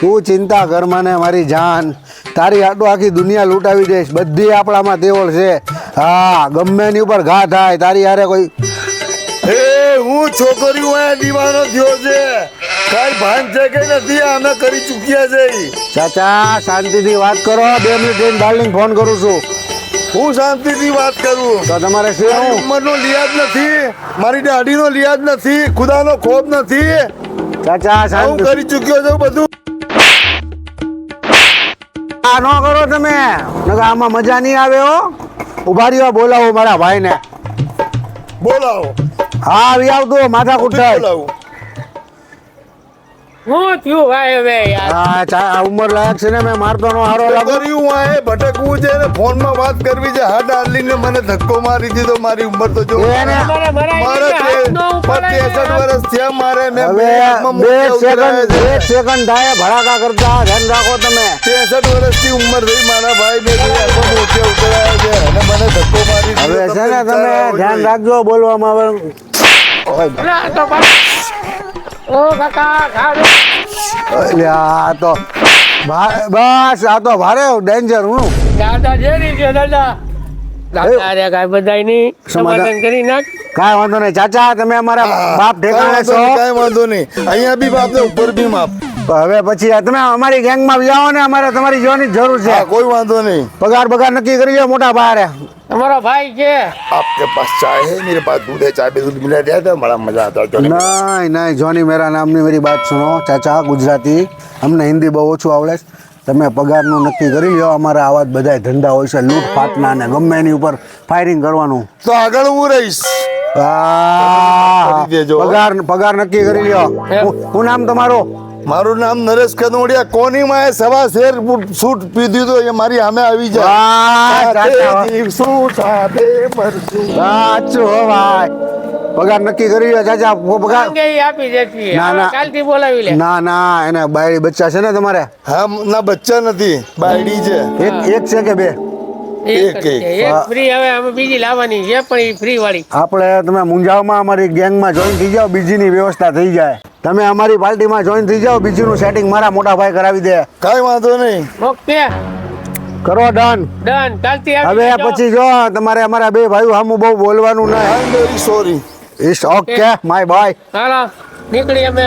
તું ચિંતા કર મને મારી જાન, તારી આટલું આખી દુનિયા લૂંટાવી દઈશ. બધી આપણામાં દેવળ છે. હા, ગમે એની ઉપર ઘા થાય તારી યારે કોઈ. એ હું છોકરીઓ આ દીવાનો થયો છે, કઈ ભાન છે કે નથી? અમે કરી ચૂક્યા છે. ચાચા શાંતિથી વાત કરો. 2 મિનિટ રહીને ડાર્લિંગ ફોન કરું છું. હું શાંતિથી વાત કરું. તો તમારે શું મારી ઉંમરનો લિયાજ નથી, મારી દાઢીનો લિયાજ નથી, ખુદાનો ખોફ નથી. ચાચા હું શાંતિ કરી ચૂક્યો છું બધું. આ ન કરો તમે, નકર આમાં મજા નહીં આવે હો. ઉભા રહ્યો, બોલાવો મારા ભાઈને. બોલાવો. હા આવી આવતો માથાકૂટ થાય. બોલાવો. હું થયું ભાઈ હવે યાર? હા આ ઉંમર લાયક છે ને, મેં મારતો નો હારો લાગો. છોકરીઓ આ ભટકવું છે ને ફોનમાં વાત કરવી છે. હા ડાર્લિંગ ને મને ધક્કો મારી દીધો. મારી ઉંમર તો જો એને તમારે મરાઈ મારે ગયું કે હાથ ન ઉપાડે? 63 વર્ષ થયા મારે. મેં હવે હાથમાં બે મૂક્યા ઉતરાયા સેકન્ડ છે. 1 સેકન્ડ થાય ભડાકા કરતા ધ્યાન રાખો તમે. 63 વર્ષની ઉંમર થઈ મારા ભાઈ ને હાથમાં મૂક્યા ઉતરાયા છે અને મને ધક્કો મારી દીધો. હવે છે ને તમે ધ્યાન રાખજો બોલવામાં. હવે અલા, આ તો ઓ કાકા ખાડો. એટલે આ તો બસ આ તો ભારે ડેન્જર. હું દાદા જેરી છે દાદા. દાદા રે કાંઈ બધાય નહીં સમાધાન કરી નાખ. કાંઈ વાંધો નહીં ચાચા, તમે અમારા બાપ ઠેકાણે છો. કઈ વાંધો નહીં. અહીંયા બી બાપ ને ઉપર બી માપ. હવે પછી તમે અમારી ગેંગમાં વ્યાવો ને, અમારે તમારી જોવાની જરૂર છે. હા, કોઈ વાંધો નહીં. પગાર નક્કી કરી લો મોટા ભારે. તમારો ભાઈ છે. आपके पास चाय है? मेरे पास दूध है. चाय पे दूध मिला दिया था, बड़ा मजा आता है. નહીં નહીં જોની મેરા નામની મારી વાત સુનો ચાચા. ગુજરાતી અમને હિન્દી બહુ ઓછું આવડે છે. તમે પગારનું નક્કી કરી લો. અમારા આવા જ બધા ધંધા હોય છે, લૂંટફાટના ને ગમે એની ઉપર ફાયરિંગ કરવાનું. તો આગળ હું રહીશ. આ, કરી દેજો. પગાર નક્કી કરી લ્યો. શું નામ તમારું? મારું નામ નરેશ કનોડિયા. કોની માં સવા શેર સૂટ પીધું તો એ મારી સામે આવી વાહ, ચાચા, જાય. વાહ. જીવશું સાથે મરશું. સાચું હો ભાઈ. પગાર નક્કી કરી લ્યો ચાચા. પગાર માંગે ઈ આપી દેતી. ના, હવે ના. કાલથી બોલાવી લે. ના એને બાયડી બચ્ચા છે ને તમારે? હા, ના બચ્ચા નથી, બાયડી છે. એક છે કે બે? એક જ એક. છે. એક ફ્રી હવે અમે બીજી લાવવાની છે પણ ઈ ફ્રી વાળી. આપણે તમે મુંજાવમાં અમારી ગેંગમાં જોઈન થઈ જાઓ, બીજીની વ્યવસ્થા થઈ જાય. તમે અમારી પાર્ટીમાં જોઈન થઈ જાઓ, બીજીનું સેટિંગ મારા મોટા ભાઈ કરાવી દે. કઈ વાંધો નહીં. ઓકે કરો ડન. ડન. કાલથી આપી હવે દેજો. પછી જો તમારે અમારા બે ભાઈઓ સામું બહુ બોલવાનું નહીં. I am very sorry. It's okay my boy. હાલો નીકળી અમે.